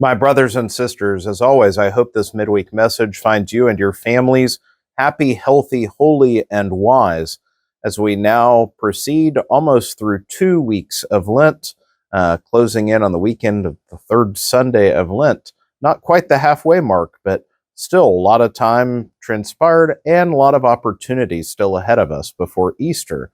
My brothers and sisters, as always, I hope this midweek message finds you and your families happy, healthy, holy, and wise as we now proceed almost through 2 weeks of Lent, closing in on the weekend of the third Sunday of Lent. Not quite the halfway mark, but still a lot of time transpired and a lot of opportunities still ahead of us before Easter.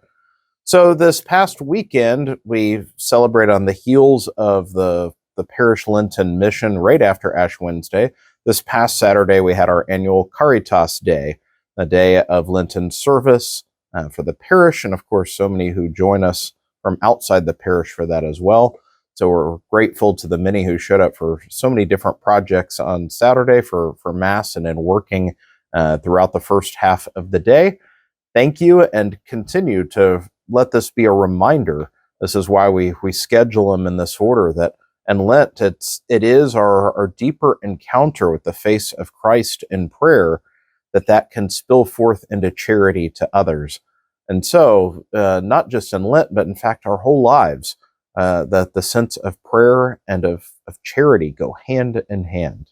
So this past weekend, we celebrate on the heels of the Parish Lenten mission right after Ash Wednesday. This past Saturday, we had our annual Caritas Day, a day of Lenten service for the parish, and of course, so many who join us from outside the parish for that as well. So we're grateful to the many who showed up for so many different projects on Saturday for Mass and then working throughout the first half of the day. Thank you, and continue to let this be a reminder. This is why we schedule them in this order, that and Lent, it is our deeper encounter with the face of Christ in prayer that can spill forth into charity to others. And so, not just in Lent, but in fact, our whole lives, that the sense of prayer and of charity go hand in hand.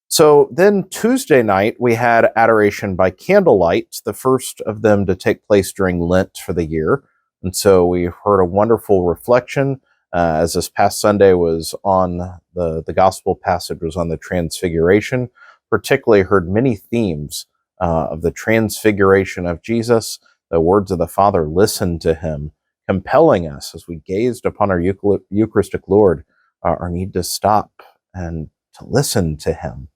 So then Tuesday night, we had adoration by candlelight, the first of them to take place during Lent for the year. And so we heard a wonderful reflection, as this past Sunday was on the gospel passage was on the Transfiguration. Particularly heard many themes of the Transfiguration of Jesus, the words of the Father, listen to him, compelling us as we gazed upon our Eucharistic Lord, our need to stop and to listen to him.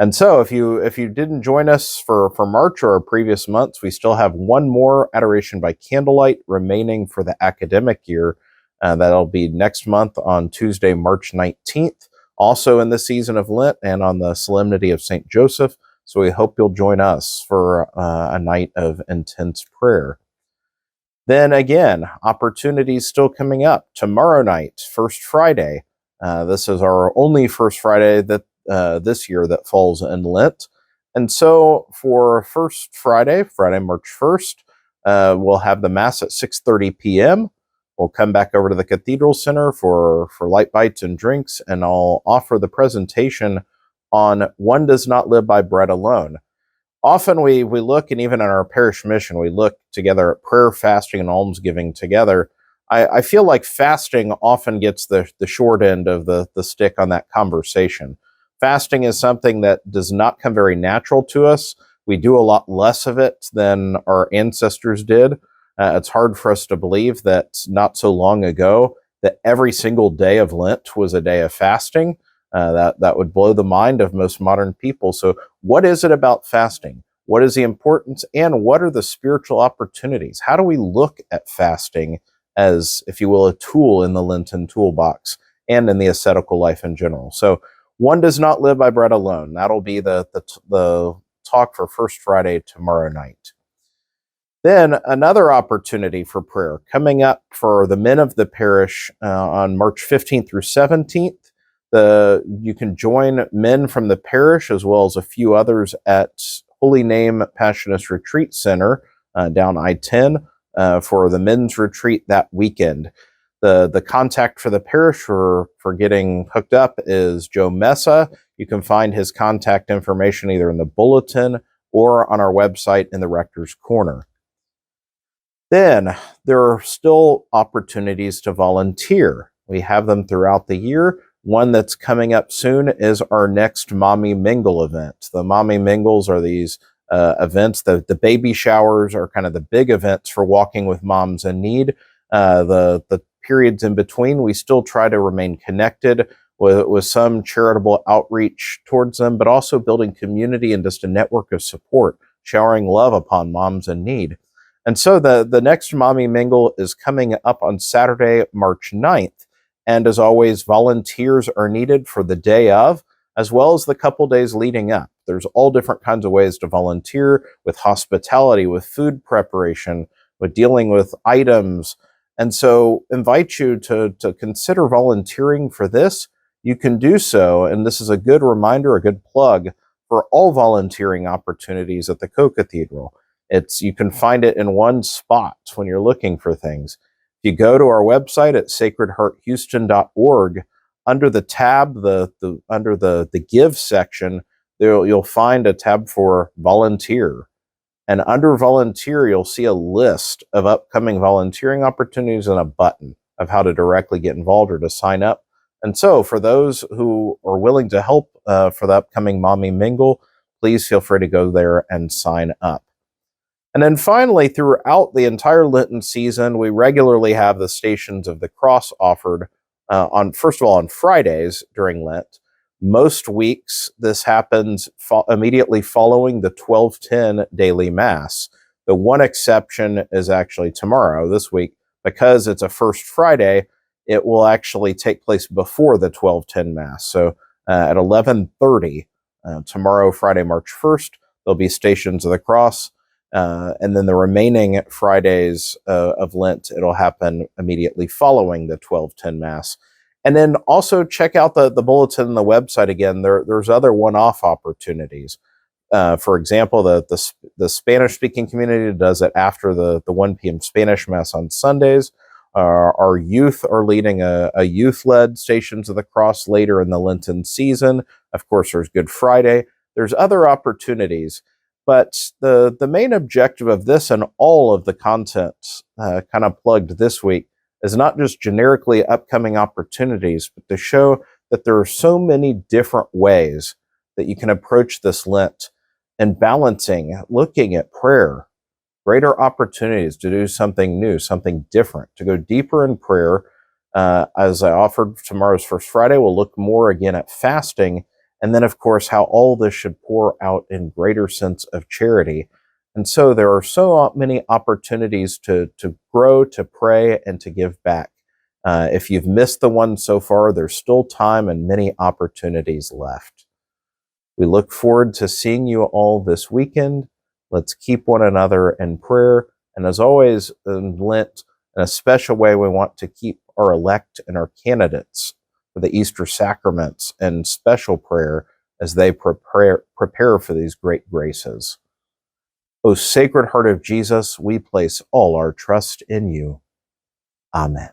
And so if you didn't join us for March or our previous months, we still have one more adoration by candlelight remaining for the academic year. That'll be next month on Tuesday, March 19th, also in the season of Lent and on the Solemnity of St. Joseph. So we hope you'll join us for a night of intense prayer. Then again, opportunities still coming up. Tomorrow night, First Friday. This is our only First Friday that this year that falls in Lent. And so for First Friday, March 1st, we'll have the Mass at 6:30 p.m. We'll come back over to the Cathedral Center for light bites and drinks, and I'll offer the presentation on One Does Not Live by Bread Alone. Often we look, and even in our parish mission, we look together at prayer, fasting, and almsgiving together. I feel like fasting often gets the short end of the stick on that conversation. Fasting is something that does not come very natural to us. We do a lot less of it than our ancestors did. It's hard for us to believe that not so long ago that every single day of Lent was a day of fasting. That would blow the mind of most modern people. So what is it about fasting? What is the importance, and what are the spiritual opportunities? How do we look at fasting as, if you will, a tool in the Lenten toolbox and in the ascetical life in general? So One Does Not Live by Bread Alone. That'll be the talk for First Friday tomorrow night. Then another opportunity for prayer coming up for the men of the parish on March 15th through 17th. You can join men from the parish as well as a few others at Holy Name Passionist Retreat Center down I-10 for the men's retreat that weekend. The contact for the parish for getting hooked up is Joe Mesa. You can find his contact information either in the bulletin or on our website in the Rector's Corner. Then there are still opportunities to volunteer. We have them throughout the year. One that's coming up soon is our next Mommy Mingle event. The Mommy Mingles are these events. The baby showers are kind of the big events for walking with moms in need. The periods in between, we still try to remain connected with some charitable outreach towards them, but also building community and just a network of support, showering love upon moms in need. And so the next Mommy Mingle is coming up on Saturday, March 9th. And as always, volunteers are needed for the day of, as well as the couple days leading up. There's all different kinds of ways to volunteer, with hospitality, with food preparation, with dealing with items. And so invite you to consider volunteering for this. You can do so, and this is a good reminder, a good plug for all volunteering opportunities at the Co-Cathedral. You can find it in one spot when you're looking for things. If you go to our website at sacredhearthouston.org, Under the tab, under the Give section, you'll find a tab for Volunteer. And under Volunteer, you'll see a list of upcoming volunteering opportunities and a button of how to directly get involved or to sign up. And so for those who are willing to help for the upcoming Mommy Mingle, please feel free to go there and sign up. And then finally, throughout the entire Lenten season, we regularly have the Stations of the Cross offered first of all, on Fridays during Lent. Most weeks, this happens immediately following the 12:10 daily Mass. The one exception is actually tomorrow, this week, because it's a First Friday, it will actually take place before the 12:10 Mass. So at 11:30, tomorrow, Friday, March 1st, there'll be Stations of the Cross. And then the remaining Fridays of Lent, it'll happen immediately following the 12:10 Mass. And then also check out the bulletin and the website again. There's other one-off opportunities. For example, the Spanish-speaking community does it after the 1 p.m. Spanish Mass on Sundays. Our youth are leading a youth-led Stations of the Cross later in the Lenten season. Of course, there's Good Friday. There's other opportunities. But the main objective of this and all of the content kind of plugged this week is not just generically upcoming opportunities, but to show that there are so many different ways that you can approach this Lent and balancing, looking at prayer, greater opportunities to do something new, something different, to go deeper in prayer. As I offered tomorrow's First Friday, we'll look more again at fasting. And then, of course, how all this should pour out in greater sense of charity. And so there are so many opportunities to grow, to pray, and to give back. If you've missed the one so far, there's still time and many opportunities left. We look forward to seeing you all this weekend. Let's keep one another in prayer. And as always, in Lent, in a special way, we want to keep our elect and our candidates for the Easter sacraments and special prayer as they prepare for these great graces. O Sacred Heart of Jesus, we place all our trust in you. Amen.